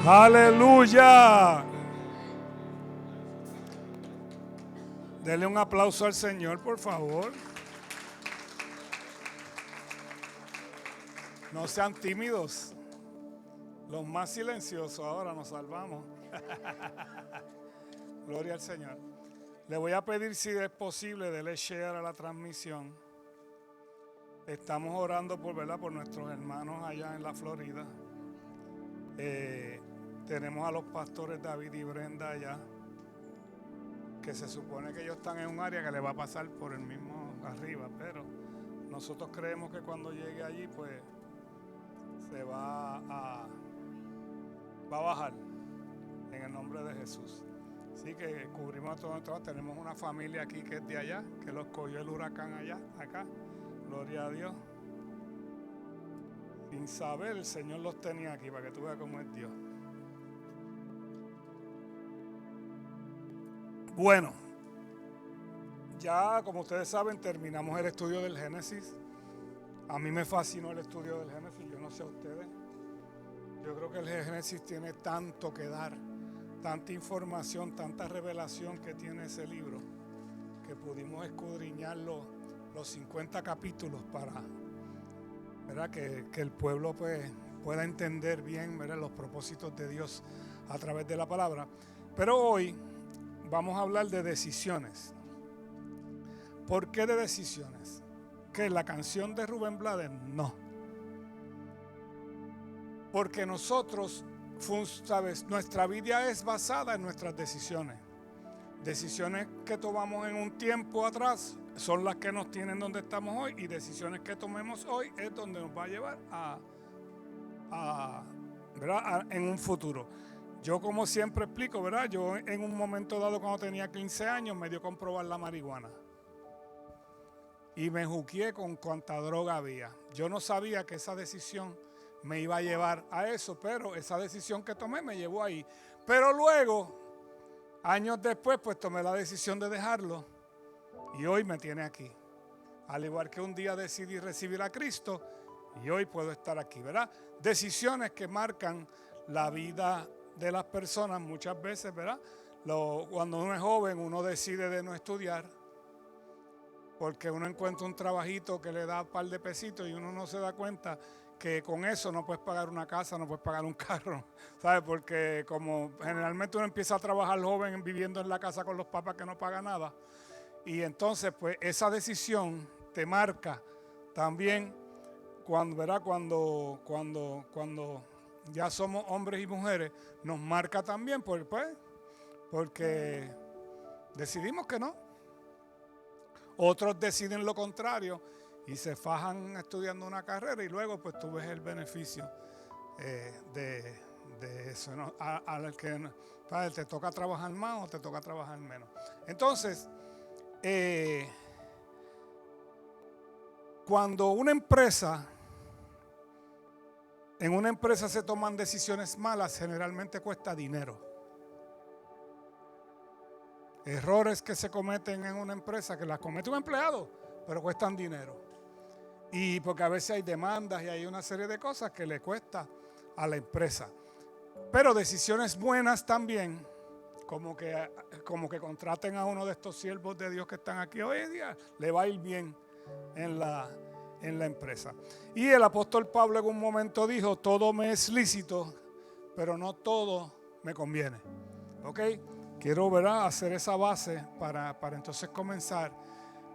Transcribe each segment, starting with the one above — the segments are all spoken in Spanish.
Aleluya. Dele un aplauso al Señor, por favor. No sean tímidos. Los más silenciosos ahora nos salvamos. Gloria al Señor. Le voy a pedir, si es posible, dele share a la transmisión. Estamos orando por nuestros hermanos allá en la Florida. Tenemos a los pastores David y Brenda allá, que se supone que ellos están en un área que le va a pasar por el mismo arriba, pero nosotros creemos que cuando llegue allí, pues se va a bajar en el nombre de Jesús. Así que cubrimos a todos. Tenemos una familia aquí que es de allá, que los cogió el huracán acá. Gloria a Dios. Sin saber, el Señor los tenía aquí para que tú veas cómo es Dios. Bueno, ya como ustedes saben, terminamos el estudio del Génesis. A mí me fascinó el estudio del Génesis, yo no sé a ustedes. Yo creo que el Génesis tiene tanto que dar, tanta información, tanta revelación que tiene ese libro, que pudimos escudriñar los 50 capítulos para, ¿verdad?, que el pueblo pues pueda entender bien, ¿verdad?, los propósitos de Dios a través de la palabra. Pero hoy vamos a hablar de decisiones. ¿Por qué de decisiones? ¿Qué? ¿La canción de Rubén Blades? No. Porque nosotros, ¿sabes?, nuestra vida es basada en nuestras decisiones. Decisiones que tomamos en un tiempo atrás son las que nos tienen donde estamos hoy, y decisiones que tomemos hoy es donde nos va a llevar ¿verdad?, en un futuro. Yo, como siempre explico, ¿verdad?, yo en un momento dado, cuando tenía 15 años, me dio con probar la marihuana. Y me juqueé con cuánta droga había. Yo no sabía que esa decisión me iba a llevar a eso, pero esa decisión que tomé me llevó ahí. Pero luego, años después, pues tomé la decisión de dejarlo, y hoy me tiene aquí. Al igual que un día decidí recibir a Cristo, y hoy puedo estar aquí, ¿verdad? Decisiones que marcan la vida de las personas muchas veces, ¿verdad? Cuando uno es joven, uno decide de no estudiar, porque uno encuentra un trabajito que le da un par de pesitos y uno no se da cuenta que con eso no puedes pagar una casa, no puedes pagar un carro, ¿sabes? Porque como generalmente uno empieza a trabajar joven viviendo en la casa con los papás que no pagan nada, y entonces pues esa decisión te marca también cuando, ¿verdad?, cuando ya somos hombres y mujeres, nos marca también porque decidimos que no. Otros deciden lo contrario y se fajan estudiando una carrera, y luego pues tú ves el beneficio de eso, ¿no? Al que te toca trabajar más o te toca trabajar menos. Entonces, cuando en una empresa se toman decisiones malas, generalmente cuesta dinero. Errores que se cometen en una empresa, que las comete un empleado, pero cuestan dinero. Y porque a veces hay demandas y hay una serie de cosas que le cuesta a la empresa. Pero decisiones buenas también, como que contraten a uno de estos siervos de Dios que están aquí hoy en día, le va a ir bien en la empresa. Y el apóstol Pablo en un momento dijo: todo me es lícito, pero no todo me conviene. ¿Ok? Quiero, ¿verdad?, hacer esa base para entonces comenzar.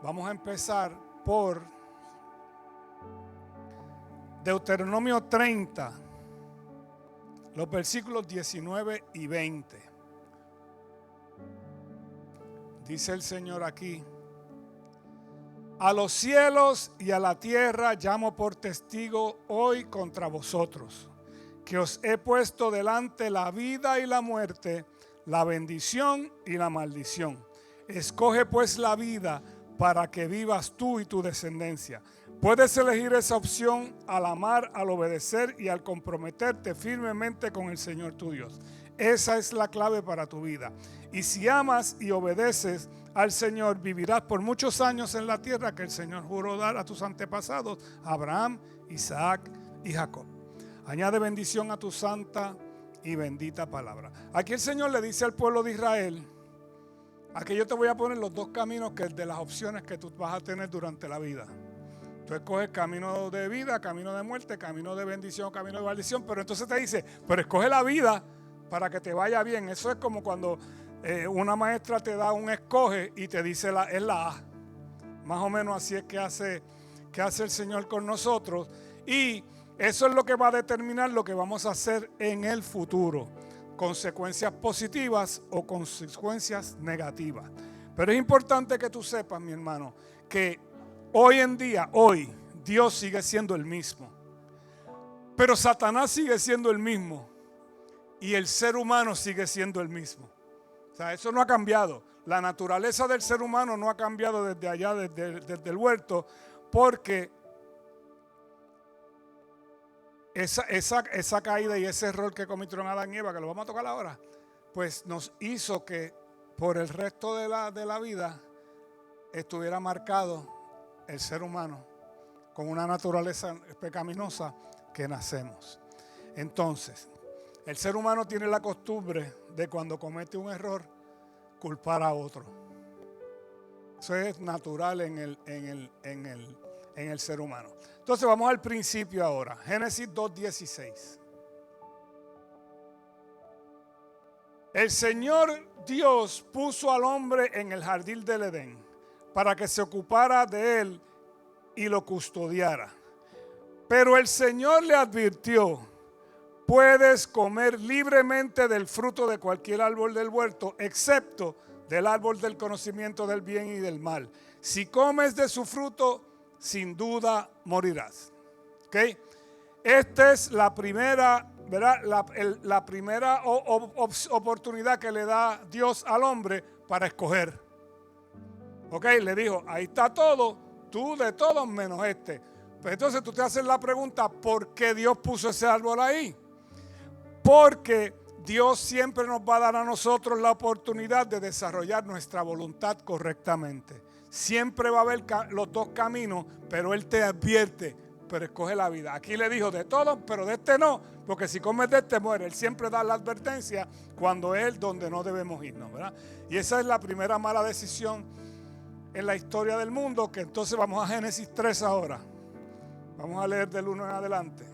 Vamos a empezar por Deuteronomio 30, los versículos 19 y 20. Dice el Señor aquí: a los cielos y a la tierra llamo por testigo hoy contra vosotros, que os he puesto delante la vida y la muerte, la bendición y la maldición. Escoge pues la vida para que vivas tú y tu descendencia. Puedes elegir esa opción al amar, al obedecer y al comprometerte firmemente con el Señor tu Dios. Esa es la clave para tu vida. Y si amas y obedeces al Señor, vivirás por muchos años en la tierra que el Señor juró dar a tus antepasados, Abraham, Isaac y Jacob. Añade bendición a tu santa y bendita palabra. Aquí el Señor le dice al pueblo de Israel, aquí yo te voy a poner los dos caminos de las opciones que tú vas a tener durante la vida. Tú escoges camino de vida, camino de muerte, camino de bendición, camino de maldición, pero entonces te dice, pero escoge la vida para que te vaya bien. Eso es como cuando una maestra te da un escoge y te dice es la A. Más o menos así es que hace el Señor con nosotros. Y eso es lo que va a determinar lo que vamos a hacer en el futuro. Consecuencias positivas o consecuencias negativas. Pero es importante que tú sepas, mi hermano, que hoy en día, Dios sigue siendo el mismo. Pero Satanás sigue siendo el mismo. Y el ser humano sigue siendo el mismo. O sea, eso no ha cambiado. La naturaleza del ser humano no ha cambiado desde allá, desde el huerto, porque esa caída y ese error que cometieron Adán y Eva, que lo vamos a tocar ahora, pues nos hizo que por el resto de la vida estuviera marcado el ser humano con una naturaleza pecaminosa que nacemos. Entonces, el ser humano tiene la costumbre de cuando comete un error, culpar a otro. Eso es natural en el ser humano. Entonces vamos al principio ahora. Génesis 2:16. El Señor Dios puso al hombre en el jardín del Edén para que se ocupara de él y lo custodiara. Pero el Señor le advirtió: puedes comer libremente del fruto de cualquier árbol del huerto, excepto del árbol del conocimiento del bien y del mal. Si comes de su fruto, sin duda morirás. ¿Okay? Esta es la primera, ¿verdad? La primera oportunidad que le da Dios al hombre para escoger. ¿Ok? Le dijo, ahí está todo, tú de todos menos este. Pues entonces tú te haces la pregunta, ¿por qué Dios puso ese árbol ahí? Porque Dios siempre nos va a dar a nosotros la oportunidad de desarrollar nuestra voluntad correctamente. Siempre va a haber los dos caminos, pero Él te advierte, pero escoge la vida. Aquí le dijo de todos, pero de este no, porque si comes de este muere. Él siempre da la advertencia cuando es donde no debemos irnos, ¿verdad? Y esa es la primera mala decisión en la historia del mundo, que entonces vamos a Génesis 3 ahora. Vamos a leer del 1 en adelante.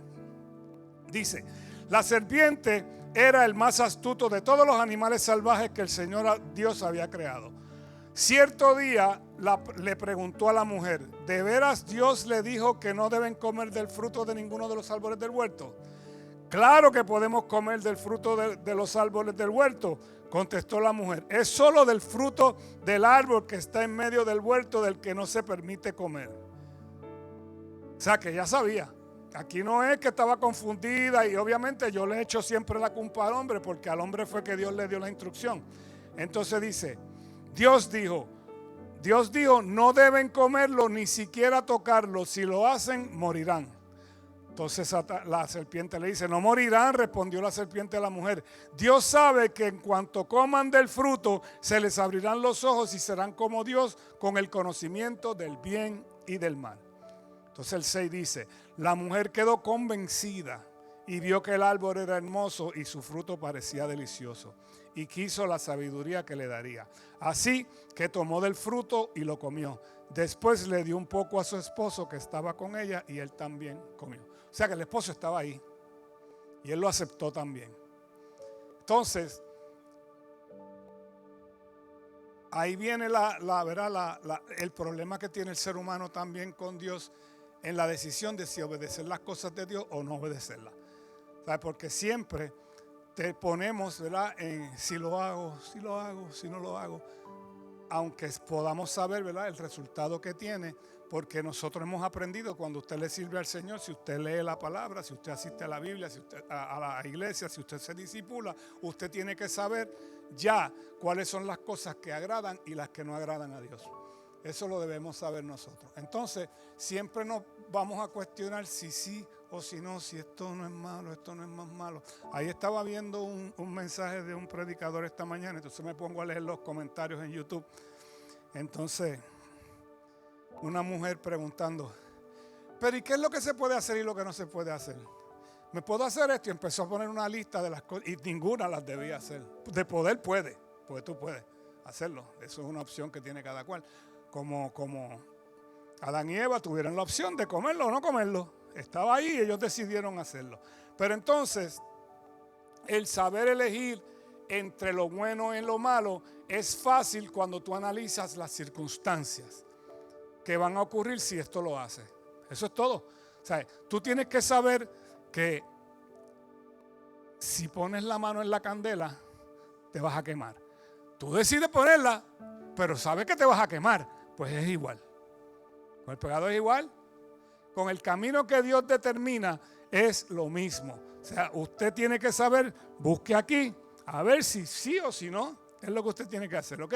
Dice, la serpiente era el más astuto de todos los animales salvajes que el Señor Dios había creado. Cierto día le preguntó a la mujer, ¿de veras Dios le dijo que no deben comer del fruto de ninguno de los árboles del huerto? Claro que podemos comer del fruto de los árboles del huerto, contestó la mujer. Es solo del fruto del árbol que está en medio del huerto del que no se permite comer. O sea que ya sabía. Aquí no es que estaba confundida, y obviamente yo le echo siempre la culpa al hombre, porque al hombre fue que Dios le dio la instrucción. Entonces dice, Dios dijo, no deben comerlo ni siquiera tocarlo, si lo hacen morirán. Entonces la serpiente le dice, no morirán, respondió la serpiente a la mujer. Dios sabe que en cuanto coman del fruto, se les abrirán los ojos y serán como Dios, con el conocimiento del bien y del mal. Entonces el 6 dice, la mujer quedó convencida y vio que el árbol era hermoso y su fruto parecía delicioso, y quiso la sabiduría que le daría. Así que tomó del fruto y lo comió. Después le dio un poco a su esposo que estaba con ella, y él también comió. O sea que el esposo estaba ahí y él lo aceptó también. Entonces, ahí viene el problema que tiene el ser humano también con Dios, en la decisión de si obedecer las cosas de Dios o no obedecerlas. ¿Sabes? Porque siempre te ponemos, ¿verdad?, en si lo hago, si no lo hago. Aunque podamos saber, ¿verdad?, el resultado que tiene, porque nosotros hemos aprendido, cuando usted le sirve al Señor, si usted lee la palabra, si usted asiste a la Biblia, si usted a la iglesia, si usted se discipula, usted tiene que saber ya cuáles son las cosas que agradan y las que no agradan a Dios. Eso lo debemos saber nosotros. Entonces, siempre nos vamos a cuestionar si sí o si no, si esto no es malo, esto no es más malo. Ahí estaba viendo un mensaje de un predicador esta mañana, entonces me pongo a leer los comentarios en YouTube. Entonces, una mujer preguntando, pero ¿y qué es lo que se puede hacer y lo que no se puede hacer? ¿me puedo hacer esto? Y empezó a poner una lista de las cosas y ninguna las debía hacer. De poder puede, porque tú puedes hacerlo. Eso es una opción que tiene cada cual. Como Adán y Eva tuvieron la opción de comerlo o no comerlo. Estaba ahí y ellos decidieron hacerlo. Pero entonces, el saber elegir entre lo bueno y lo malo es fácil cuando tú analizas las circunstancias que van a ocurrir si esto lo hace. Eso es todo. O sea, tú tienes que saber que si pones la mano en la candela, te vas a quemar. Tú decides ponerla, pero sabes que te vas a quemar. Pues es igual. Con el pecado es igual. Con el camino que Dios determina es lo mismo. O sea, usted tiene que saber, busque aquí, a ver si sí o si no. Es lo que usted tiene que hacer, ¿ok?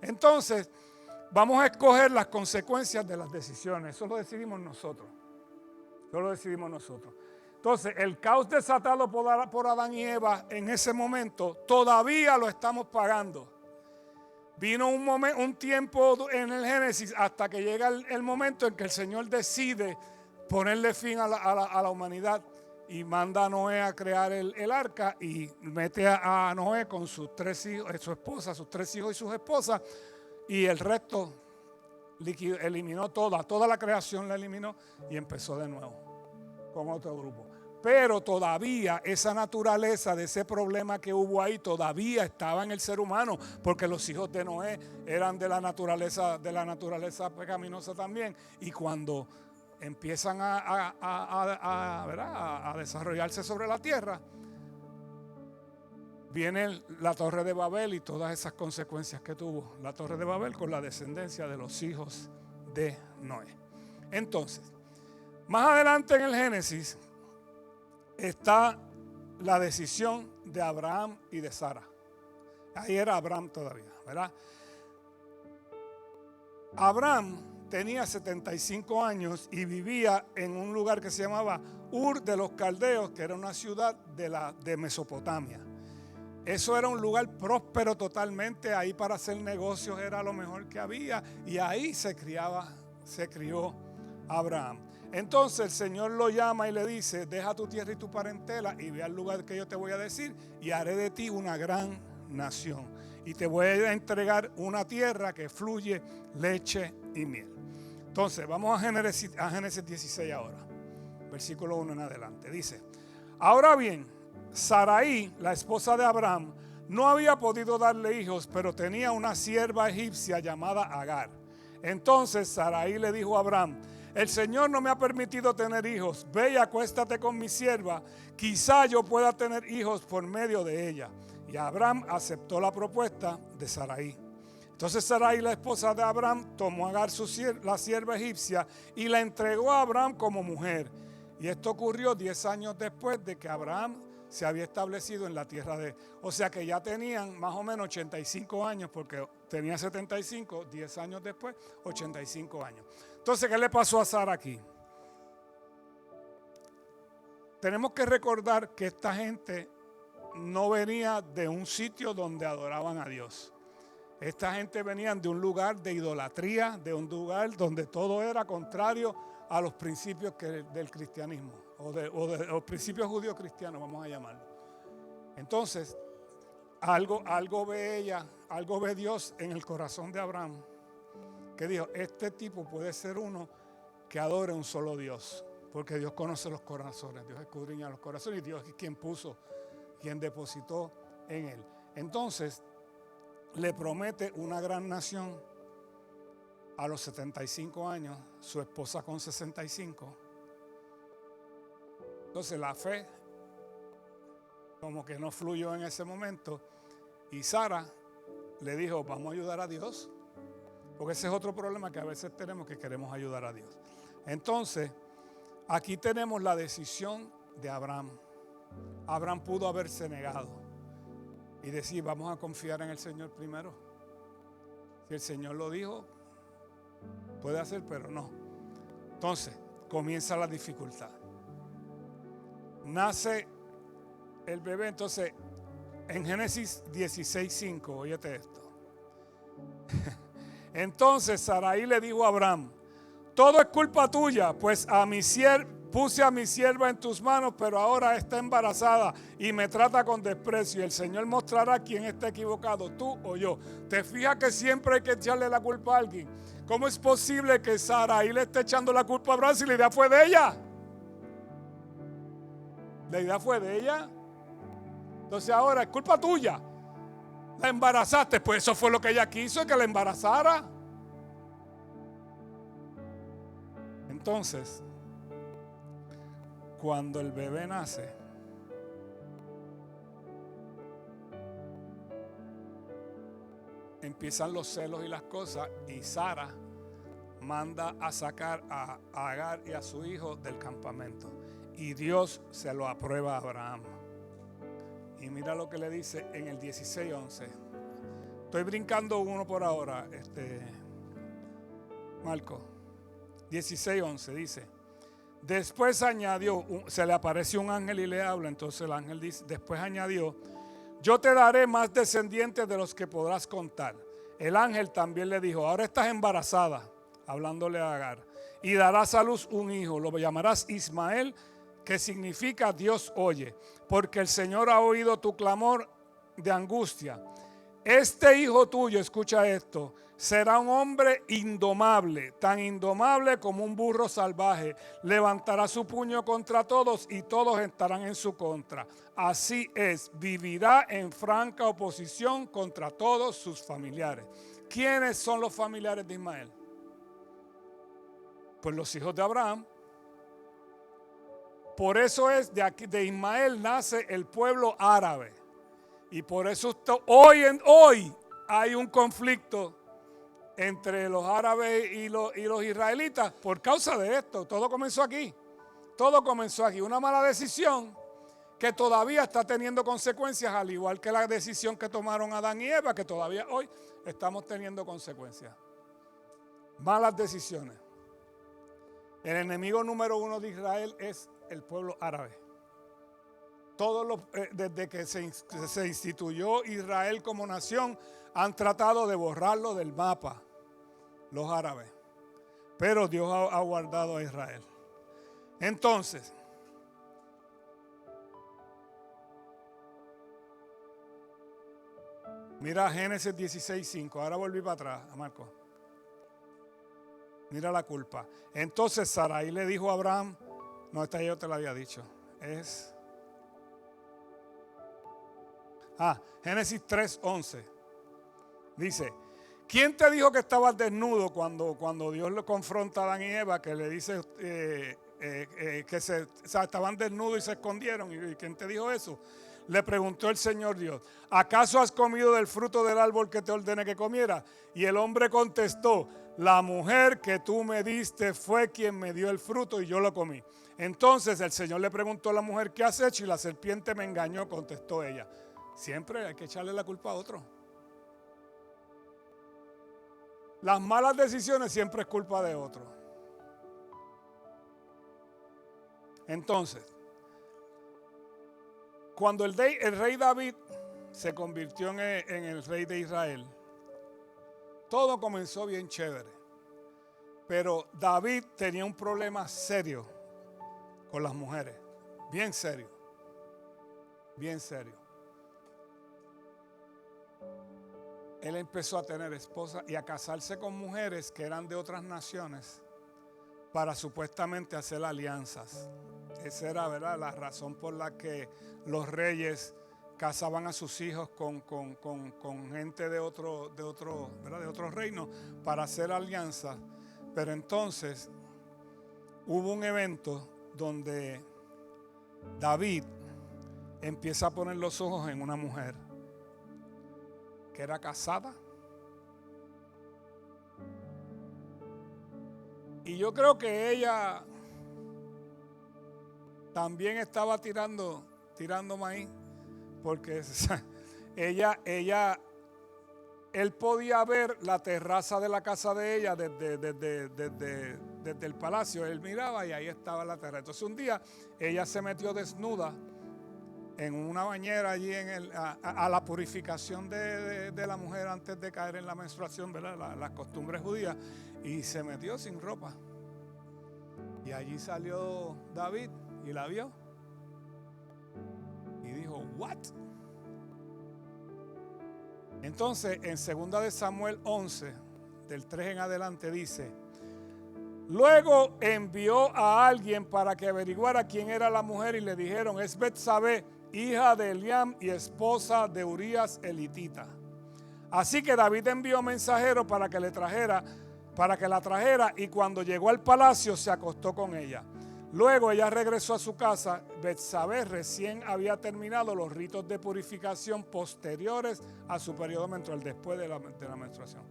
Entonces, vamos a escoger las consecuencias de las decisiones. Eso lo decidimos nosotros. Eso lo decidimos nosotros. Entonces, el caos desatado por Adán y Eva en ese momento, todavía lo estamos pagando. Vino un tiempo en el Génesis hasta que llega el momento en que el Señor decide ponerle fin a la humanidad y manda a Noé a crear el arca y mete a Noé con sus 3 hijos, su esposa, sus 3 hijos y sus esposas, y el resto eliminó toda la creación la eliminó y empezó de nuevo con otro grupo. Pero todavía esa naturaleza de ese problema que hubo ahí todavía estaba en el ser humano, porque los hijos de Noé eran de la naturaleza pecaminosa también. Y cuando empiezan a desarrollarse sobre la tierra, viene la Torre de Babel y todas esas consecuencias que tuvo la Torre de Babel con la descendencia de los hijos de Noé. Entonces, más adelante en el Génesis está la decisión de Abraham y de Sara. Ahí era Abraham todavía, ¿verdad? Abraham tenía 75 años y vivía en un lugar que se llamaba Ur de los Caldeos, que era una ciudad de Mesopotamia. Eso era un lugar próspero totalmente, ahí para hacer negocios era lo mejor que había, y ahí se crió Abraham. Entonces el Señor lo llama y le dice: deja tu tierra y tu parentela y ve al lugar que yo te voy a decir, y haré de ti una gran nación. Y te voy a entregar una tierra que fluye leche y miel. Entonces vamos a Génesis 16 ahora, versículo 1 en adelante. Dice: ahora bien, Sarai, la esposa de Abraham, no había podido darle hijos, pero tenía una sierva egipcia llamada Agar. Entonces Sarai le dijo a Abraham: el Señor no me ha permitido tener hijos. Ve y acuéstate con mi sierva. Quizá yo pueda tener hijos por medio de ella. Y Abraham aceptó la propuesta de Sarai. Entonces Sarai, la esposa de Abraham, tomó a Agar, la sierva egipcia, y la entregó a Abraham como mujer. Y esto ocurrió 10 años después de que Abraham se había establecido en la tierra de... O sea que ya tenían más o menos 85 años, porque tenía 75, 10 años después, 85 años. Entonces, ¿qué le pasó a Sara aquí? Tenemos que recordar que esta gente no venía de un sitio donde adoraban a Dios. Esta gente venía de un lugar de idolatría, de un lugar donde todo era contrario a los principios del cristianismo, o de los principios judíos cristianos, vamos a llamarlo. Entonces, algo ve ella, algo ve Dios en el corazón de Abraham, que dijo: este tipo puede ser uno que adore un solo Dios, porque Dios conoce los corazones, Dios escudriña los corazones, y Dios es quien depositó en él. Entonces le promete una gran nación a los 75 años, su esposa con 65. Entonces la fe como que no fluyó en ese momento, y Sara le dijo: vamos a ayudar a Dios. Porque ese es otro problema que a veces tenemos, que queremos ayudar a Dios. Entonces, aquí tenemos la decisión de Abraham. Abraham pudo haberse negado y decir: vamos a confiar en el Señor primero. Si el Señor lo dijo, puede hacer, pero no. Entonces, comienza la dificultad. Nace el bebé. Entonces, en Génesis 16:5, óyete esto. Entonces Sarai le dijo a Abraham: todo es culpa tuya, pues puse a mi sierva en tus manos, pero ahora está embarazada y me trata con desprecio. Y el Señor mostrará quién está equivocado, tú o yo. ¿Te fijas que siempre hay que echarle la culpa a alguien? ¿Cómo es posible que Sara ahí le esté echando la culpa a Abraham si la idea fue de ella? La idea fue de ella. Entonces ahora es culpa tuya. La embarazaste, pues eso fue lo que ella quiso, que la embarazara. Entonces, cuando el bebé nace, empiezan los celos y las cosas, y Sara manda a sacar a Agar y a su hijo del campamento. Y Dios se lo aprueba a Abraham. Y mira lo que le dice en el 16:11. Estoy brincando uno por ahora, Marco. 16:11 dice: después añadió, se le apareció un ángel y le habla. Entonces el ángel dice, después añadió: yo te daré más descendientes de los que podrás contar. El ángel también le dijo: ahora estás embarazada, hablándole a Agar, y darás a luz un hijo, lo llamarás Ismael, que significa Dios oye, porque el Señor ha oído tu clamor de angustia. Este hijo tuyo, escucha esto, será un hombre indomable, tan indomable como un burro salvaje. Levantará su puño contra todos y todos estarán en su contra. Así es, vivirá en franca oposición contra todos sus familiares. ¿Quiénes son los familiares de Ismael? Pues los hijos de Abraham. Por eso es de Ismael nace el pueblo árabe. Y por eso hoy hay un conflicto entre los árabes y los israelitas por causa de esto. Todo comenzó aquí. Todo comenzó aquí. Una mala decisión que todavía está teniendo consecuencias, al igual que la decisión que tomaron Adán y Eva, que todavía hoy estamos teniendo consecuencias. Malas decisiones. El enemigo número uno de Israel es el pueblo árabe. Desde que se instituyó Israel como nación, han tratado de borrarlo del mapa, los árabes. Pero Dios ha guardado a Israel. Entonces, mira Génesis 16:5. Ahora volví para atrás, a Marco. Mira la culpa. Entonces Sarai le dijo a Abraham, no, esta yo te la había dicho. Génesis 3:11. Dice: ¿quién te dijo que estabas desnudo cuando Dios le confronta a Adán y Eva, que le dice que estaban desnudos y se escondieron? ¿Y quién te dijo eso? Le preguntó el Señor Dios: ¿acaso has comido del fruto del árbol que te ordené que comieras? Y el hombre contestó: la mujer que tú me diste fue quien me dio el fruto y yo lo comí. Entonces el Señor le preguntó a la mujer: ¿qué has hecho? Y la serpiente me engañó, contestó ella. Siempre hay que echarle la culpa a otro. Las malas decisiones siempre es culpa de otro. Entonces, cuando el rey David se convirtió en el rey de Israel, todo comenzó bien chévere. Pero David tenía un problema serio con las mujeres. Bien serio. Bien serio. Él empezó a tener esposas y a casarse con mujeres que eran de otras naciones para supuestamente hacer alianzas. Esa era, ¿verdad?, la razón por la que los reyes casaban a sus hijos con gente de otro reino para hacer alianzas. Pero entonces hubo un evento donde David empieza a poner los ojos en una mujer que era casada. Y yo creo que ella también estaba tirando maíz, porque él podía ver la terraza de la casa de ella desde el palacio. Él miraba y ahí estaba la terraza. Entonces un día ella se metió desnuda en una bañera allí a la purificación de la mujer antes de caer en la menstruación, ¿verdad? Las costumbres judías, y se metió sin ropa. Y allí salió David y la vio. Y dijo, ¿what? Entonces, en 2 de Samuel 11, del 3 en adelante, dice: luego envió a alguien para que averiguara quién era la mujer y le dijeron: es Betsabé, hija de Eliam y esposa de Urías elitita. Así que David envió mensajero para que la trajera, y cuando llegó al palacio se acostó con ella. Luego ella regresó a su casa. Betsabé recién había terminado los ritos de purificación posteriores a su periodo menstrual, después de la menstruación.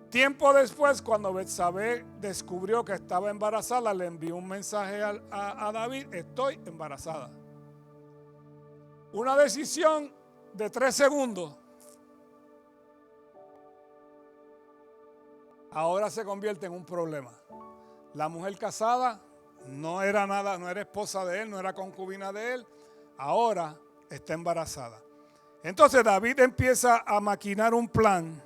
Tiempo después, cuando Betsabé descubrió que estaba embarazada, le envió un mensaje a David: estoy embarazada. Una decisión de 3 segundos. Ahora se convierte en un problema. La mujer casada no era nada, no era esposa de él, no era concubina de él. Ahora está embarazada. Entonces David empieza a maquinar un plan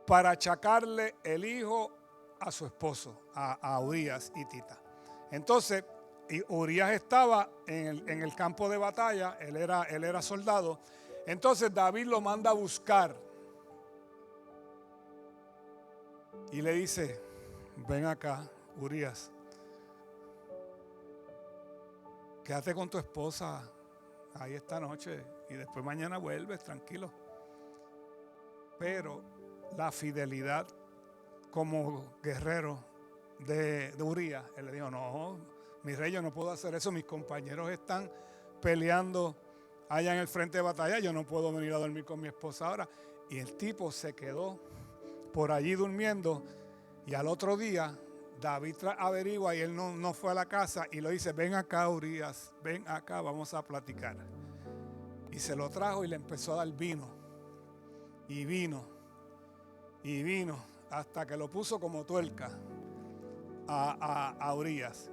para achacarle el hijo a su esposo, a Urías hitita. Entonces, Urías estaba en el campo de batalla, él era soldado. Entonces David lo manda a buscar y le dice: ven acá, Urías, quédate con tu esposa ahí esta noche y después mañana vuelves, tranquilo. Pero la fidelidad como guerrero de Urías, él le dijo: no, mi rey, yo no puedo hacer eso, mis compañeros están peleando allá en el frente de batalla, yo no puedo venir a dormir con mi esposa ahora. Y el tipo se quedó por allí durmiendo, y al otro día David averigua y él no fue a la casa y le dice: ven acá, Urías, ven acá, vamos a platicar. Y se lo trajo y le empezó a dar vino, y vino, y vino, hasta que lo puso como tuerca a Urías.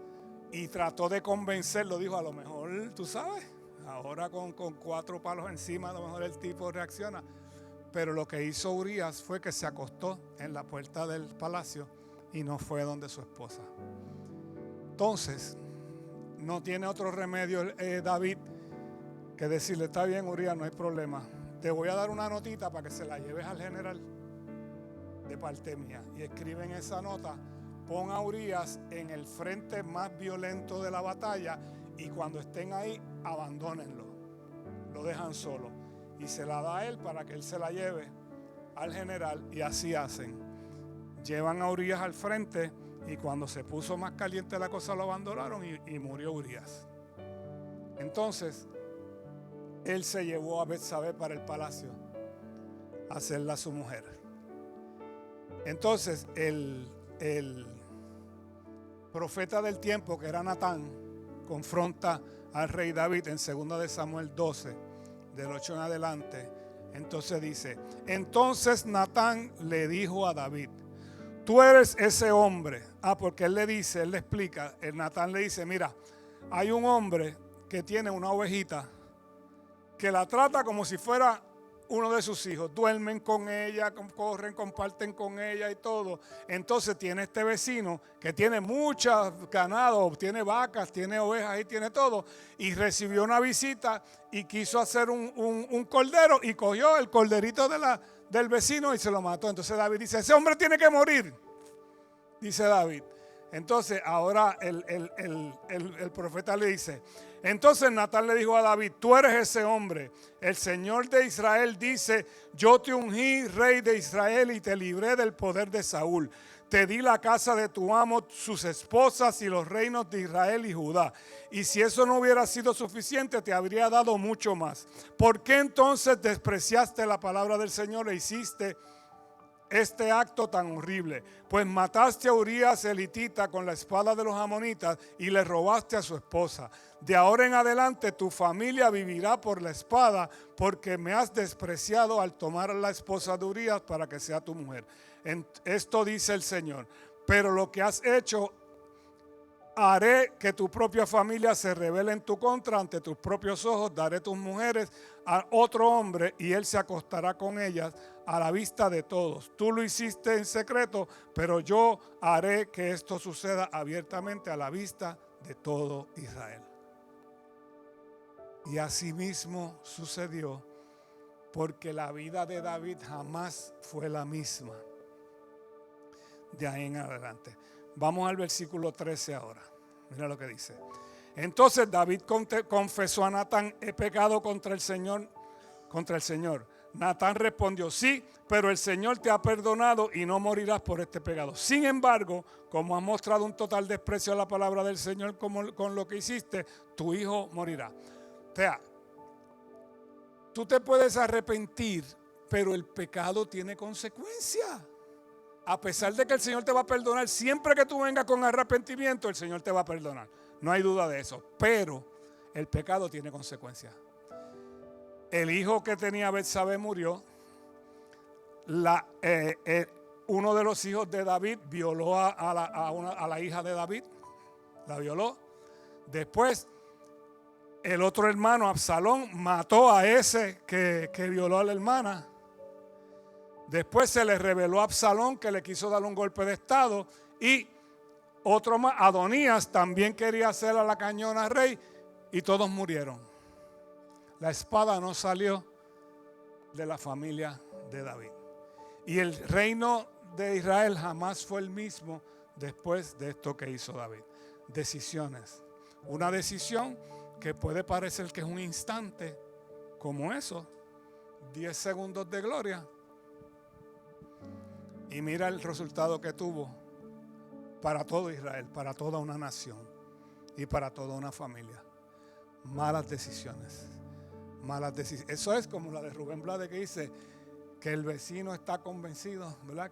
Y trató de convencerlo, dijo: a lo mejor, tú sabes, ahora con 4 palos encima, a lo mejor el tipo reacciona. Pero lo que hizo Urías fue que se acostó en la puerta del palacio y no fue donde su esposa. Entonces, no tiene otro remedio David que decirle: está bien, Urías, no hay problema, te voy a dar una notita para que se la lleves al general de parte mía. Y escriben esa nota: pon a Urías en el frente más violento de la batalla, y cuando estén ahí, abandónenlo, lo dejan solo. Y se la da a él para que él se la lleve al general, y así hacen. Llevan a Urías al frente, y cuando se puso más caliente la cosa lo abandonaron y murió Urías. Entonces, él se llevó a Betsabé para el palacio a hacerla su mujer. Entonces, el profeta del tiempo, que era Natán, confronta al rey David en 2 de Samuel 12, del 8 en adelante. Entonces dice: entonces Natán le dijo a David: tú eres ese hombre. Porque él le explica, el Natán le dice: mira, hay un hombre que tiene una ovejita que la trata como si fuera uno de sus hijos. Duermen con ella, corren, comparten con ella y todo. Entonces tiene este vecino que tiene muchas ganado, tiene vacas, tiene ovejas y tiene todo. Y recibió una visita y quiso hacer un cordero, y cogió el corderito del vecino y se lo mató. Entonces David dice: ese hombre tiene que morir, dice David. Entonces ahora el profeta le dice: entonces Natán le dijo a David: tú eres ese hombre. El Señor de Israel dice: yo te ungí rey de Israel y te libré del poder de Saúl. Te di la casa de tu amo, sus esposas y los reinos de Israel y Judá. Y si eso no hubiera sido suficiente, te habría dado mucho más. ¿Por qué entonces despreciaste la palabra del Señor e hiciste este acto tan horrible? Pues mataste a Urías elitita con la espada de los amonitas y le robaste a su esposa. De ahora en adelante tu familia vivirá por la espada, porque me has despreciado al tomar a la esposa de Urías para que sea tu mujer. Esto dice el Señor: pero lo que has hecho haré que tu propia familia se rebele en tu contra, ante tus propios ojos daré tus mujeres a otro hombre y él se acostará con ellas a la vista de todos. Tú lo hiciste en secreto, pero yo haré que esto suceda abiertamente a la vista de todo Israel. Y asimismo sucedió, porque la vida de David jamás fue la misma de ahí en adelante. Vamos al versículo 13 ahora. Mira lo que dice. Entonces David confesó a Natán: he pecado contra el Señor. Natán respondió: sí, pero el Señor te ha perdonado y no morirás por este pecado. Sin embargo, como has mostrado un total desprecio a la palabra del Señor con lo que hiciste, tu hijo morirá. O sea, tú te puedes arrepentir, pero el pecado tiene consecuencias. A pesar de que el Señor te va a perdonar, siempre que tú vengas con arrepentimiento, el Señor te va a perdonar. No hay duda de eso. Pero el pecado tiene consecuencias. El hijo que tenía Betsabé murió. Uno de los hijos de David violó a la hija de David. La violó. Después, el otro hermano, Absalón, mató a ese que violó a la hermana. Después se le reveló a Absalón, que le quiso dar un golpe de estado. Y otro más, Adonías, también quería hacer a la cañona rey. Y todos murieron. La espada no salió de la familia de David. Y el reino de Israel jamás fue el mismo después de esto que hizo David. Decisiones. Una decisión que puede parecer que es un instante, como eso, 10 segundos de gloria. Y mira el resultado que tuvo para todo Israel, para toda una nación y para toda una familia. Malas decisiones. Malas decisiones. Eso es como la de Rubén Blades, que dice que el vecino está convencido, ¿verdad?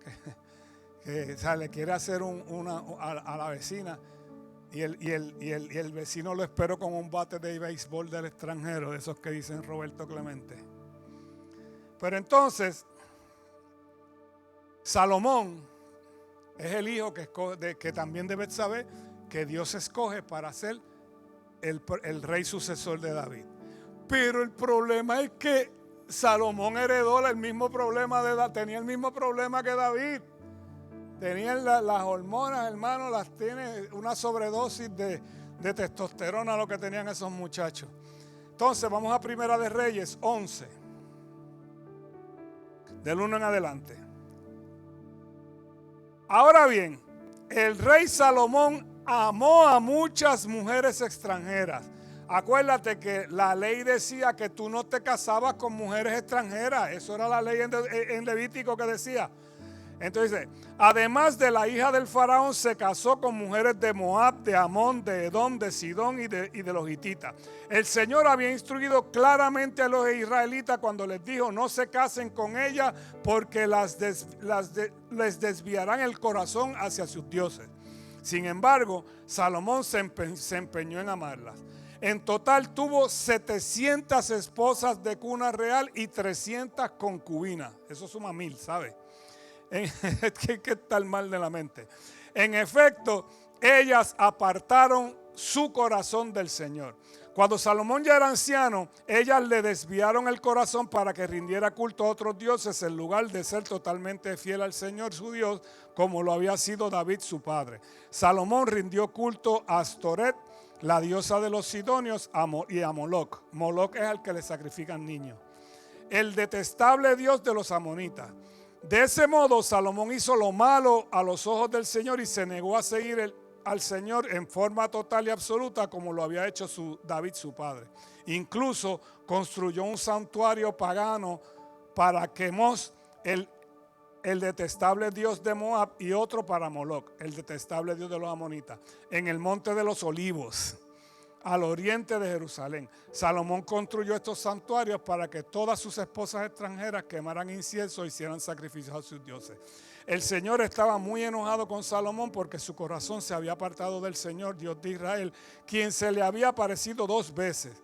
Que o sea, le quiere hacer a la vecina y el vecino lo esperó con un bate de béisbol del extranjero, de esos que dicen Roberto Clemente. Pero entonces, Salomón es el hijo que también de Betsabé, que Dios escoge para ser el rey sucesor de David. Pero el problema es que Salomón heredó el mismo problema tenía el mismo problema que David. Tenía las hormonas, hermano, las tiene una sobredosis de testosterona lo que tenían esos muchachos. Entonces vamos a Primera de Reyes 11, del 1 en adelante. Ahora bien, el rey Salomón amó a muchas mujeres extranjeras. Acuérdate que la ley decía que tú no te casabas con mujeres extranjeras. Eso era la ley en Levítico que decía. Entonces, además de la hija del faraón, se casó con mujeres de Moab, de Amón, de Edom, de Sidón y de los hititas. El Señor había instruido claramente a los israelitas cuando les dijo: no se casen con ellas porque les desviarán el corazón hacia sus dioses. Sin embargo, Salomón se empeñó en amarlas. En total tuvo 700 esposas de cuna real y 300 concubinas. Eso suma 1000, ¿sabes? Que está mal de la mente. En efecto, ellas apartaron su corazón del Señor. Cuando Salomón ya era anciano, ellas le desviaron el corazón para que rindiera culto a otros dioses en lugar de ser totalmente fiel al Señor su Dios, como lo había sido David su padre. Salomón rindió culto a Astoret, la diosa de los sidonios, y a Moloc. Moloc es al que le sacrifican niños. El detestable dios de los amonitas. De ese modo, Salomón hizo lo malo a los ojos del Señor y se negó a seguir al Señor en forma total y absoluta como lo había hecho David su padre. Incluso construyó un santuario pagano para Quemos, el detestable dios de Moab, y otro para Moloc, el detestable dios de los amonitas, en el monte de los olivos, al oriente de Jerusalén. Salomón construyó estos santuarios para que todas sus esposas extranjeras quemaran incienso e hicieran sacrificios a sus dioses. El Señor estaba muy enojado con Salomón porque su corazón se había apartado del Señor, Dios de Israel, quien se le había aparecido 2 veces.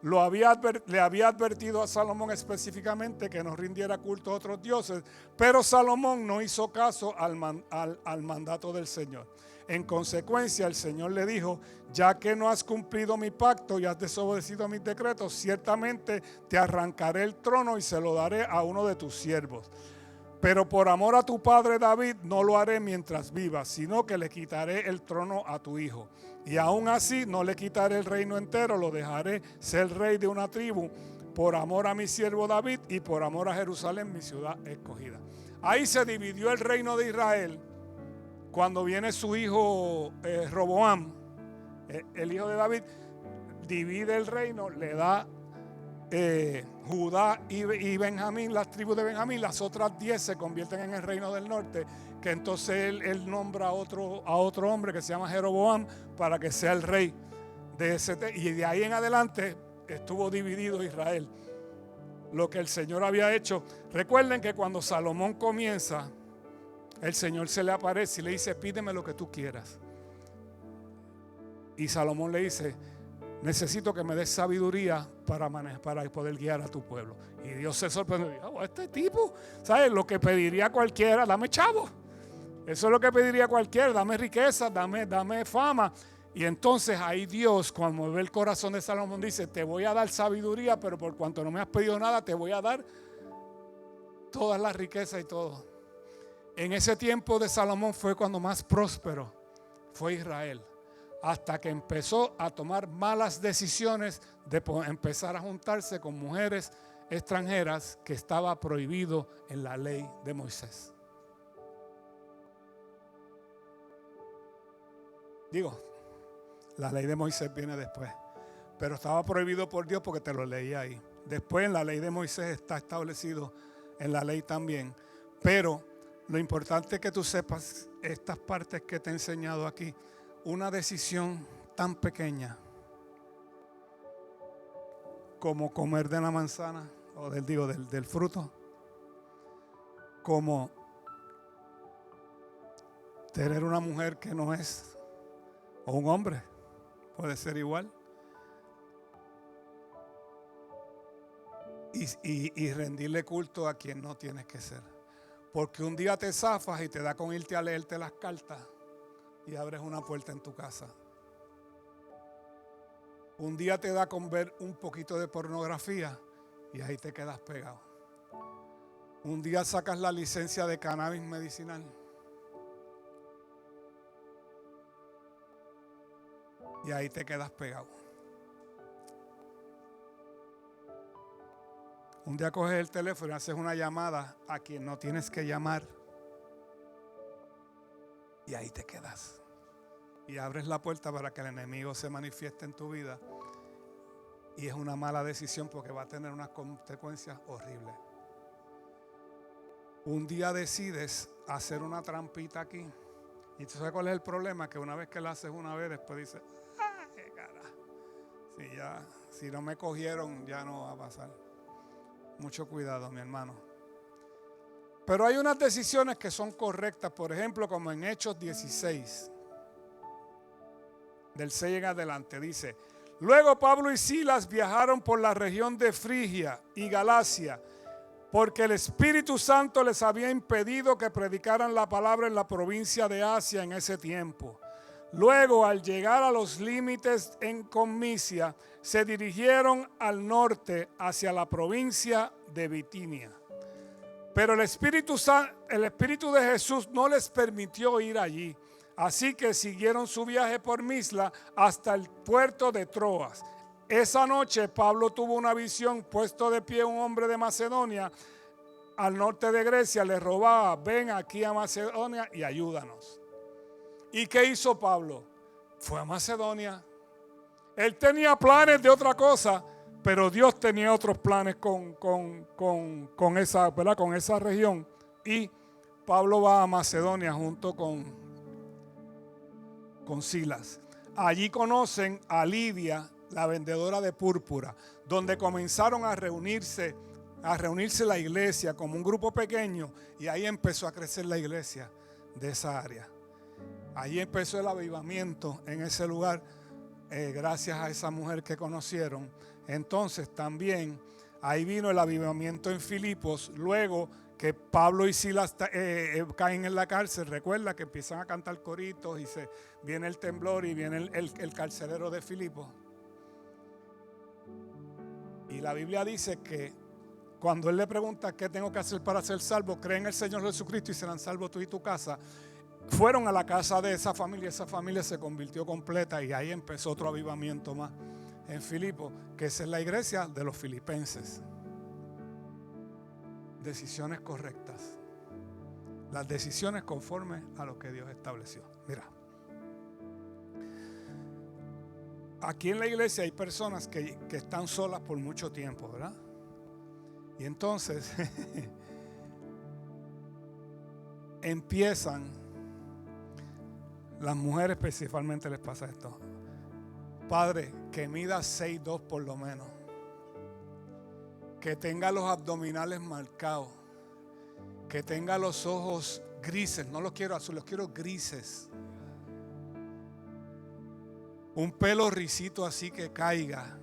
Le había advertido a Salomón específicamente que no rindiera culto a otros dioses, pero Salomón no hizo caso al mandato del Señor. En consecuencia, el Señor le dijo: ya que no has cumplido mi pacto y has desobedecido mis decretos, ciertamente te arrancaré el trono y se lo daré a uno de tus siervos. Pero por amor a tu padre David no lo haré mientras viva, sino que le quitaré el trono a tu hijo. Y aún así no le quitaré el reino entero, lo dejaré ser rey de una tribu, por amor a mi siervo David y por amor a Jerusalén, mi ciudad escogida. Ahí se dividió el reino de Israel cuando viene su hijo Roboam, el hijo de David, divide el reino, le da Judá y Benjamín, las tribus de Benjamín. Las otras 10 se convierten en el reino del norte, que entonces él nombra a otro hombre que se llama Jeroboam para que sea el rey de ese. Y de ahí en adelante estuvo dividido Israel. Lo que el Señor había hecho. Recuerden que cuando Salomón comienza, el Señor se le aparece y le dice: pídeme lo que tú quieras. Y Salomón le dice: necesito que me des sabiduría para poder guiar a tu pueblo. Y Dios se sorprendió y dijo: este tipo, ¿sabes? Lo que pediría cualquiera, dame chavo. Eso es lo que pediría cualquiera, dame riqueza, dame fama. Y entonces ahí Dios, cuando ve el corazón de Salomón, dice: te voy a dar sabiduría, pero por cuanto no me has pedido nada, te voy a dar todas las riquezas y todo. En ese tiempo de Salomón fue cuando más próspero fue Israel, hasta que empezó a tomar malas decisiones de empezar a juntarse con mujeres extranjeras, que estaba prohibido en la ley de Moisés. Digo, la ley de Moisés viene después, pero estaba prohibido por Dios porque te lo leí ahí. Después en la ley de Moisés está establecido en la ley también, pero lo importante es que tú sepas estas partes que te he enseñado aquí. Una decisión tan pequeña como comer de la manzana o del fruto, como tener una mujer que no es, o un hombre, puede ser igual, y rendirle culto a quien no tienes que ser. Porque un día te zafas y te da con irte a leerte las cartas y abres una puerta en tu casa. Un día te da con ver un poquito de pornografía y ahí te quedas pegado. Un día sacas la licencia de cannabis medicinal y ahí te quedas pegado. Un día coges el teléfono y haces una llamada a quien no tienes que llamar y ahí te quedas. Y abres la puerta para que el enemigo se manifieste en tu vida. Y es una mala decisión porque va a tener unas consecuencias horribles. Un día decides hacer una trampita aquí. ¿Y tú sabes cuál es el problema? Que una vez que la haces una vez, después dices: ¡ah, qué cara! Si no me cogieron, ya no va a pasar. Mucho cuidado, mi hermano. Pero hay unas decisiones que son correctas. Por ejemplo, como en Hechos 16. Del 6 en adelante dice: luego Pablo y Silas viajaron por la región de Frigia y Galacia, porque el Espíritu Santo les había impedido que predicaran la palabra en la provincia de Asia en ese tiempo. Luego, al llegar a los límites con Misia, se dirigieron al norte hacia la provincia de Bitinia. Pero el Espíritu de Jesús no les permitió ir allí. Así que siguieron su viaje por Misla hasta el puerto de Troas. Esa noche Pablo tuvo una visión. Puesto de pie un hombre de Macedonia al norte de Grecia le rogaba: ven aquí a Macedonia y ayúdanos. ¿Y qué hizo Pablo? Fue a Macedonia. Él tenía planes de otra cosa, pero Dios tenía otros planes con esa región. Y Pablo va a Macedonia junto con Silas. Allí conocen a Lidia, la vendedora de púrpura, donde comenzaron a reunirse la iglesia como un grupo pequeño, y ahí empezó a crecer la iglesia de esa área. Allí empezó el avivamiento en ese lugar, gracias a esa mujer que conocieron. Entonces también ahí vino el avivamiento en Filipos, luego que Pablo y Silas caen en la cárcel, recuerda que empiezan a cantar coritos y viene el temblor y viene el carcelero de Filipo. Y la Biblia dice que cuando él le pregunta qué tengo que hacer para ser salvo, cree en el Señor Jesucristo y serán salvos tú y tu casa. Fueron a la casa de esa familia se convirtió completa y ahí empezó otro avivamiento más en Filipo, que esa es la iglesia de los filipenses. Decisiones correctas. Las decisiones conforme a lo que Dios estableció. Mira, aquí en la iglesia hay personas que están solas por mucho tiempo, ¿verdad? Y entonces empiezan, las mujeres principalmente les pasa esto. Padre, que mida 6'2" por lo menos. Que tenga los abdominales marcados. Que tenga los ojos grises. No los quiero azules, los quiero grises. Un pelo risito así que caiga.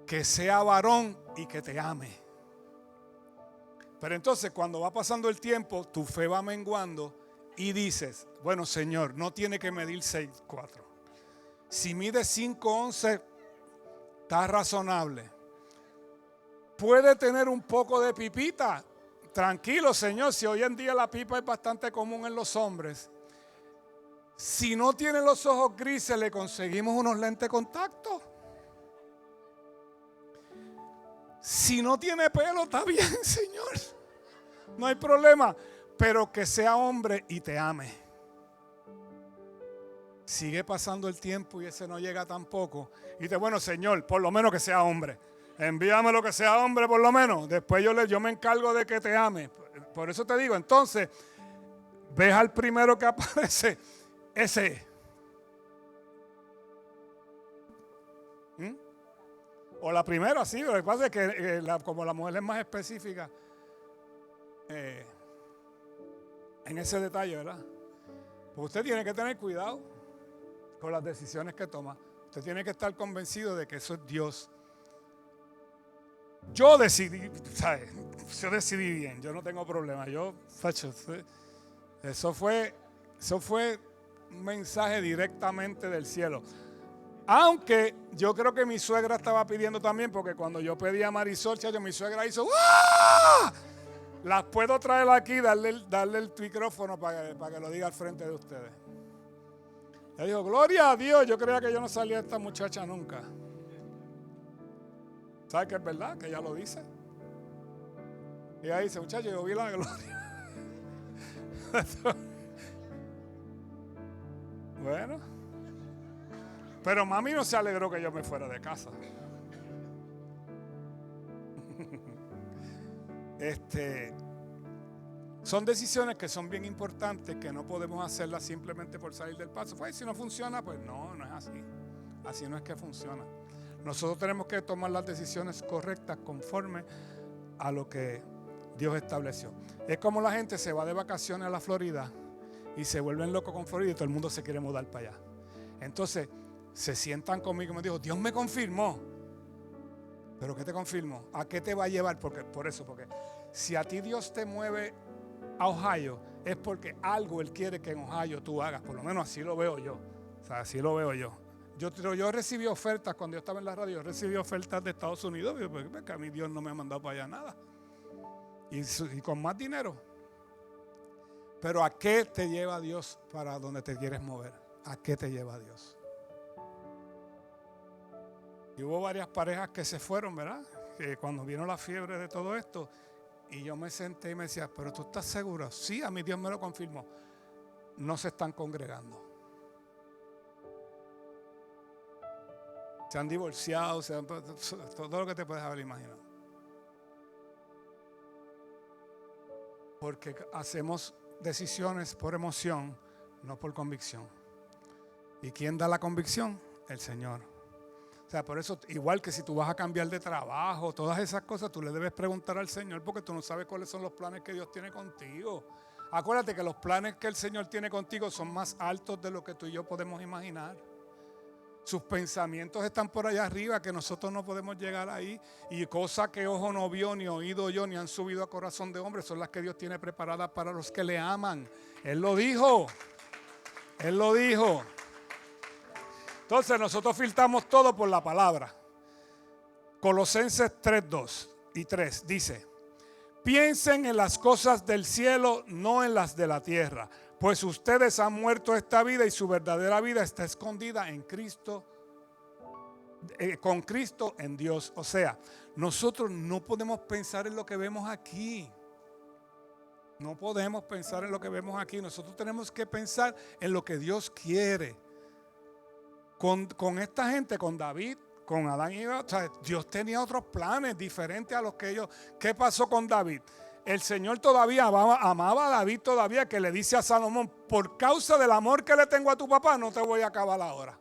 Que sea varón y que te ame. Pero entonces cuando va pasando el tiempo, tu fe va menguando y dices, bueno, Señor, no tiene que medir 6'4". Si mide 5'11", está razonable. Puede tener un poco de pipita. Tranquilo, Señor, si hoy en día la pipa es bastante común en los hombres. Si no tiene los ojos grises, le conseguimos unos lentes de contacto. Si no tiene pelo, está bien, Señor. No hay problema. Pero que sea hombre y te ame. Sigue pasando el tiempo y ese no llega tampoco. Y dice, bueno, Señor, por lo menos que sea hombre. Envíame lo que sea hombre por lo menos. Después yo me encargo de que te ame. Por eso te digo, entonces, ves al primero que aparece, ese. O la primera, sí. Lo que pasa es que como la mujer es más específica en ese detalle, ¿verdad? Pues usted tiene que tener cuidado con las decisiones que toma. Usted tiene que estar convencido de que eso es Dios. Yo decidí, ¿sabes? Yo decidí bien, yo no tengo problema. Eso fue un mensaje directamente del cielo. Aunque yo creo que mi suegra estaba pidiendo también, porque cuando yo pedí a Marisol, mi suegra hizo ¡ah! Las puedo traer aquí, darle el micrófono para que lo diga al frente de ustedes. Ella dijo, gloria a Dios, yo creía que yo no salía de esta muchacha nunca. ¿Sabe que es verdad? Que ella lo dice. Y ella dice, muchacho, yo vi la gloria. Bueno. Pero mami no se alegró que yo me fuera de casa. Son decisiones que son bien importantes, que no podemos hacerlas simplemente por salir del paso. Pues si no funciona, pues no es así. Así no es que funciona. Nosotros tenemos que tomar las decisiones correctas conforme a lo que Dios estableció. Es como la gente se va de vacaciones a la Florida y se vuelven locos con Florida y todo el mundo se quiere mudar para allá. Entonces se sientan conmigo y me dijo, Dios me confirmó. ¿Pero qué te confirmó? ¿A qué te va a llevar? Porque si a ti Dios te mueve a Ohio, es porque algo Él quiere que en Ohio tú hagas. Por lo menos así lo veo yo. O sea, así lo veo yo. Yo recibí ofertas cuando yo estaba en la radio. Yo recibí ofertas de Estados Unidos. Porque a mí Dios no me ha mandado para allá nada. Y con más dinero. Pero ¿a qué te lleva Dios para donde te quieres mover? ¿A qué te lleva Dios? Y hubo varias parejas que se fueron, ¿verdad? Que cuando vino la fiebre de todo esto, y yo me senté y me decía, ¿pero tú estás seguro? Sí, a mí Dios me lo confirmó. No se están congregando. Se han divorciado, todo lo que te puedes haber imaginado. Porque hacemos decisiones por emoción, no por convicción. ¿Y quién da la convicción? El Señor. O sea, por eso, igual que si tú vas a cambiar de trabajo, todas esas cosas, tú le debes preguntar al Señor porque tú no sabes cuáles son los planes que Dios tiene contigo. Acuérdate que los planes que el Señor tiene contigo son más altos de lo que tú y yo podemos imaginar. Sus pensamientos están por allá arriba, que nosotros no podemos llegar ahí. Y cosas que ojo no vio, ni oído yo, ni han subido a corazón de hombre, son las que Dios tiene preparadas para los que le aman. Él lo dijo. Él lo dijo. Entonces nosotros filtramos todo por la palabra. Colosenses 3:2 y 3 dice: piensen en las cosas del cielo, no en las de la tierra, pues ustedes han muerto esta vida y su verdadera vida está escondida en Cristo, con Cristo en Dios. O sea, nosotros no podemos pensar en lo que vemos aquí. No podemos pensar en lo que vemos aquí. Nosotros tenemos que pensar en lo que Dios quiere. Con esta gente, con David, con Adán y Eva, o sea, Dios tenía otros planes diferentes a los que ellos. ¿Qué pasó con David? El Señor todavía amaba a David todavía, que le dice a Salomón: por causa del amor que le tengo a tu papá, no te voy a acabar ahora.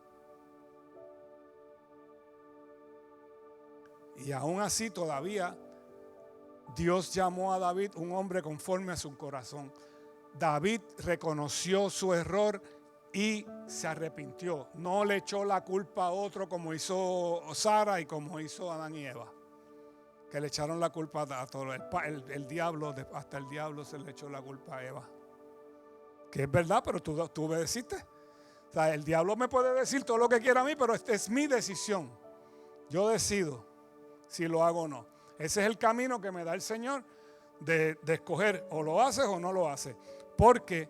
Y aún así todavía Dios llamó a David un hombre conforme a su corazón. David reconoció su error y se arrepintió. No le echó la culpa a otro como hizo Sara y como hizo Adán y Eva, que le echaron la culpa a todo. El diablo, hasta el diablo se le echó la culpa a Eva. Que es verdad, pero tú obedeciste. O sea, el diablo me puede decir todo lo que quiera a mí, pero esta es mi decisión. Yo decido si lo hago o no. Ese es el camino que me da el Señor de escoger: o lo haces o no lo haces. Porque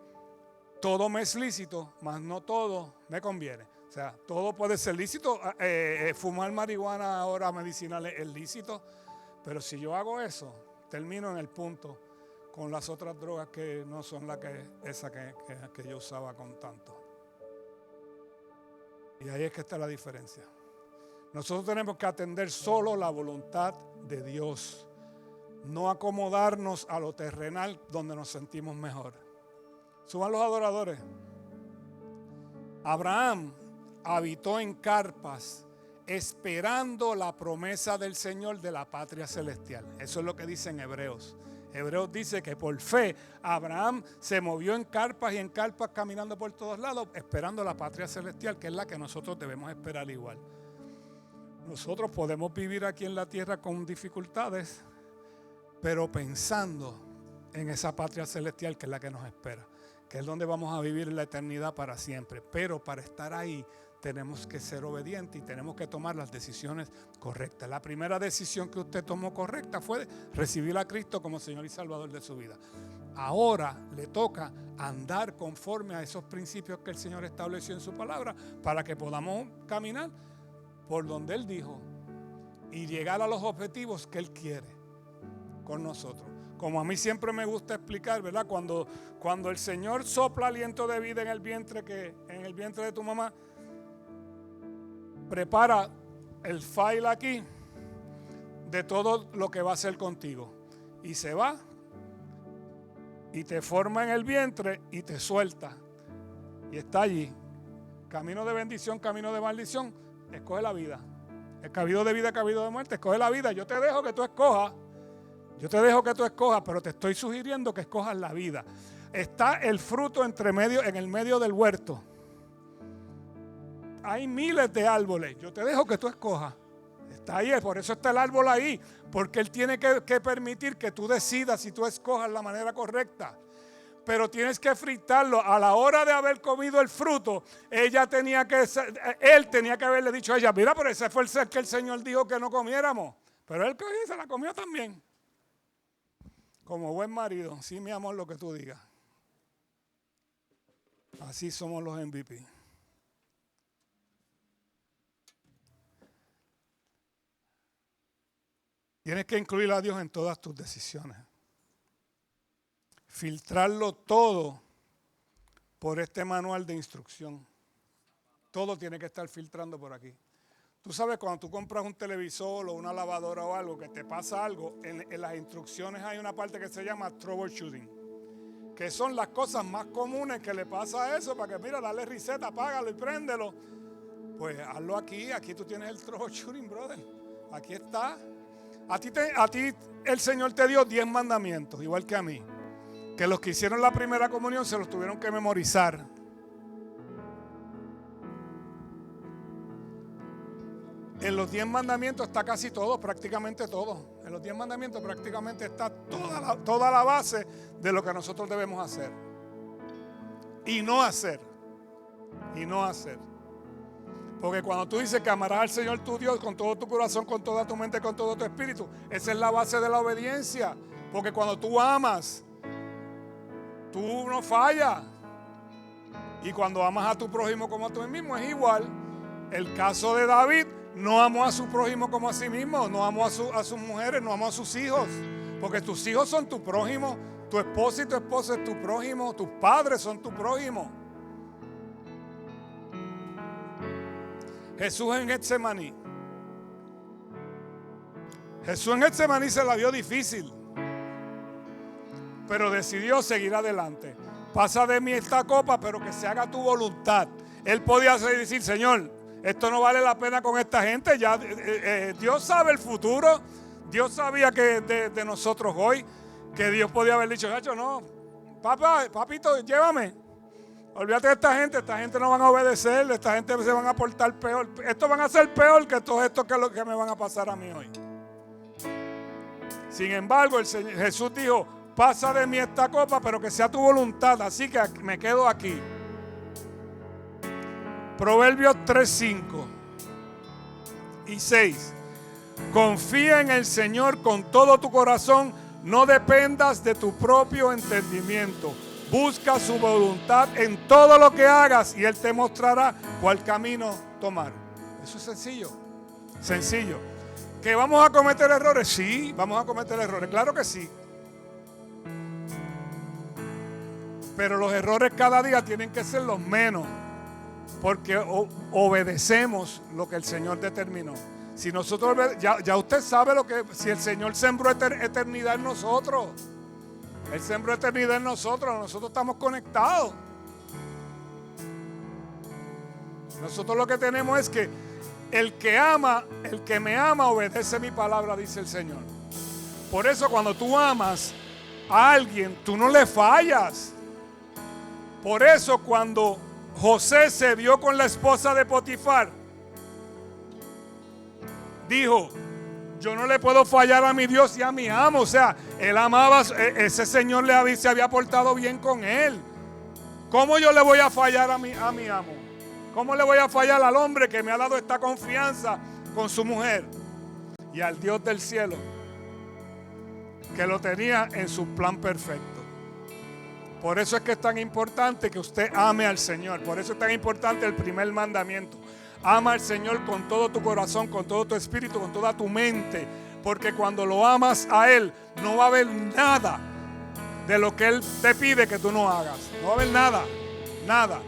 todo me es lícito, mas no todo me conviene. O sea, todo puede ser lícito. Fumar marihuana ahora medicinal es lícito. Pero si yo hago eso, termino en el punto con las otras drogas que no son esa que yo usaba con tanto. Y ahí es que está la diferencia. Nosotros tenemos que atender solo la voluntad de Dios, no acomodarnos a lo terrenal donde nos sentimos mejor. Suban los adoradores. Abraham habitó en carpas esperando la promesa del Señor de la patria celestial. Eso es lo que dice en Hebreos. Hebreos dice que por fe Abraham se movió en carpas y en carpas, caminando por todos lados, esperando la patria celestial, que es la que nosotros debemos esperar igual. Nosotros podemos vivir aquí en la tierra con dificultades, pero pensando en esa patria celestial que es la que nos espera, que es donde vamos a vivir la eternidad para siempre. Pero para estar ahí tenemos que ser obedientes y tenemos que tomar las decisiones correctas. La primera decisión que usted tomó correcta fue recibir a Cristo como Señor y Salvador de su vida. Ahora le toca andar conforme a esos principios que el Señor estableció en su palabra, para que podamos caminar por donde Él dijo y llegar a los objetivos que Él quiere con nosotros. Como a mí siempre me gusta explicar, ¿verdad? Cuando el Señor sopla aliento de vida en el vientre de tu mamá, prepara el file aquí de todo lo que va a hacer contigo. Y se va y te forma en el vientre y te suelta. Y está allí. Camino de bendición, camino de maldición. Escoge la vida. El camino de vida, camino de muerte. Escoge la vida. Yo te dejo que tú escojas. Pero te estoy sugiriendo que escojas la vida. Está el fruto en el medio del huerto. Hay miles de árboles. Yo te dejo que tú escojas. Está ahí, por eso está el árbol ahí. Porque Él tiene que permitir que tú decidas si tú escojas la manera correcta. Pero tienes que fritarlo. A la hora de haber comido el fruto, él tenía que haberle dicho a ella: mira, pero ese fue el ser que el Señor dijo que no comiéramos. Pero él se la comió también. Como buen marido: sí, mi amor, lo que tú digas. Así somos los MVP. Tienes que incluir a Dios en todas tus decisiones. Filtrarlo todo por este manual de instrucción. Todo tiene que estar filtrando por aquí. Tú sabes, cuando tú compras un televisor o una lavadora o algo, que te pasa algo, en las instrucciones hay una parte que se llama troubleshooting, que son las cosas más comunes que le pasa a eso, para que, mira, dale reset, apágalo y préndelo. Pues hazlo aquí. Aquí tú tienes el troubleshooting, brother. Aquí está. A ti el Señor te dio 10 mandamientos, igual que a mí. Que los que hicieron la primera comunión se los tuvieron que memorizar. En los 10 mandamientos está casi todo, prácticamente todo. En los 10 mandamientos prácticamente está toda la base de lo que nosotros debemos hacer. Y no hacer. Y no hacer. Porque cuando tú dices que amarás al Señor tu Dios con todo tu corazón, con toda tu mente, con todo tu espíritu, esa es la base de la obediencia. Porque cuando tú amas, tú no fallas. Y cuando amas a tu prójimo como a ti mismo es igual. El caso de David, no amó a su prójimo como a sí mismo, no amó a sus mujeres, no amó a sus hijos. Porque tus hijos son tu prójimo, tu esposa y tu esposo es tu prójimo, tus padres son tu prójimo. Jesús en Getsemaní. Jesús en Getsemaní se la vio difícil, pero decidió seguir adelante. Pasa de mí esta copa, pero que se haga tu voluntad. Él podía decir, Señor, esto no vale la pena con esta gente. Ya Dios sabe el futuro. Dios sabía que de nosotros hoy, que Dios podía haber dicho, Chacho, no, papito, llévame. Olvídate de esta gente no van a obedecer, esta gente se van a portar peor. Estos van a ser peor que todo esto que es lo que me van a pasar a mí hoy. Sin embargo, Jesús dijo, pasa de mí esta copa, pero que sea tu voluntad, así que me quedo aquí. Proverbios 3, 5 y 6. Confía en el Señor con todo tu corazón, no dependas de tu propio entendimiento. Busca su voluntad en todo lo que hagas y Él te mostrará cuál camino tomar. Eso es sencillo, sencillo. ¿Que vamos a cometer errores? Sí, vamos a cometer errores, claro que sí. Pero los errores cada día tienen que ser los menos, porque obedecemos lo que el Señor determinó. Si nosotros, ya usted sabe si el Señor sembró eternidad en nosotros. Él sembró eternidad en nosotros estamos conectados. Nosotros lo que tenemos es que el que me ama, obedece mi palabra, dice el Señor. Por eso cuando tú amas a alguien, tú no le fallas. Por eso cuando José se vio con la esposa de Potifar, dijo, yo no le puedo fallar a mi Dios y a mi amo. O sea, él amaba, ese señor se había portado bien con él. ¿Cómo yo le voy a fallar a mi amo? ¿Cómo le voy a fallar al hombre que me ha dado esta confianza con su mujer? Y al Dios del cielo, que lo tenía en su plan perfecto. Por eso es que es tan importante que usted ame al Señor. Por eso es tan importante el primer mandamiento. Ama al Señor con todo tu corazón, con todo tu espíritu, con toda tu mente. Porque cuando lo amas a Él, no va a haber nada de lo que Él te pide que tú no hagas. No va a haber nada, nada.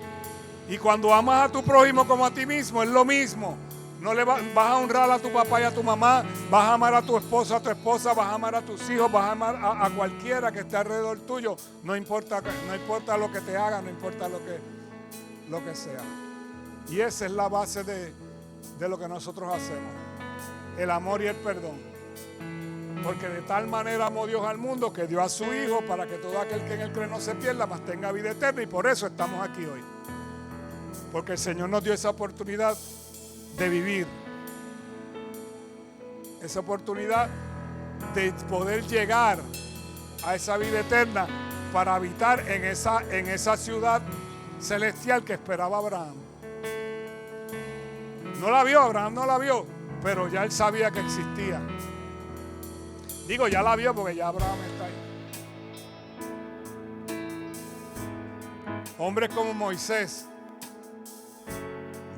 Y cuando amas a tu prójimo como a ti mismo, es lo mismo. No le vas a honrar a tu papá y a tu mamá, vas a amar a tu esposo, a tu esposa, vas a amar a tus hijos, vas a amar a cualquiera que esté alrededor tuyo. No importa lo que te haga, no importa lo que sea. Y esa es la base de lo que nosotros hacemos. El amor y el perdón. Porque de tal manera amó Dios al mundo que dio a su Hijo para que todo aquel que en Él cree no se pierda, mas tenga vida eterna. Y por eso estamos aquí hoy. Porque el Señor nos dio esa oportunidad de vivir. Esa oportunidad de poder llegar a esa vida eterna para habitar en esa ciudad celestial que esperaba Abraham. No la vio, Abraham no la vio, pero ya él sabía que existía. Digo, ya la vio porque ya Abraham está ahí. Hombres como Moisés,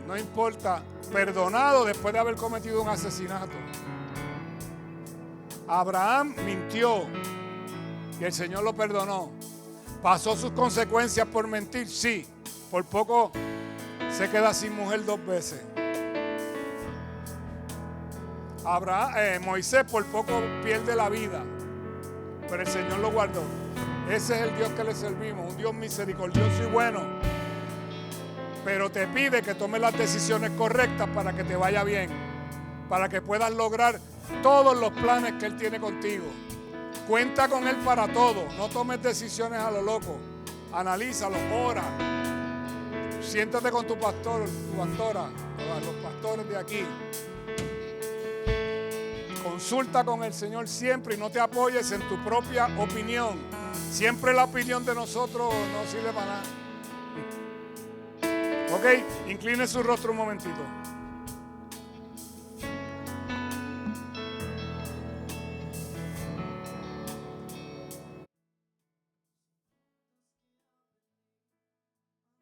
no importa, perdonado después de haber cometido un asesinato. Abraham mintió y el Señor lo perdonó. ¿Pasó sus consecuencias por mentir? Sí. Por poco se queda sin mujer 2 veces. Moisés por poco pierde la vida, pero el Señor lo guardó. Ese es el Dios que le servimos, un Dios misericordioso y bueno, pero te pide que tomes las decisiones correctas para que te vaya bien, para que puedas lograr todos los planes que Él tiene contigo. Cuenta con Él para todo, no tomes decisiones a lo loco, analízalo, ora, siéntate con tu pastor, tu pastora, los pastores de aquí. Consulta con el Señor siempre y no te apoyes en tu propia opinión. Siempre la opinión de nosotros no sirve para nada. Ok, incline su rostro un momentito.